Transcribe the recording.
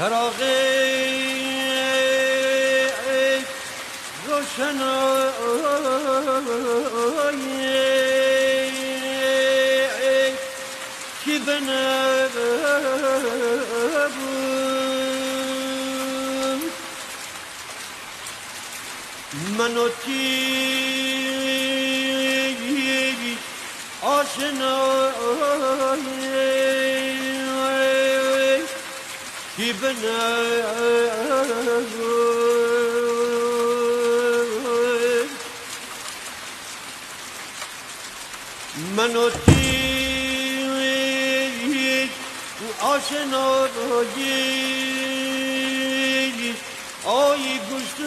چراغ روشنایی که بنبود منو تیری آشنایی که بنبود منو تیری آشنایی آی گوشت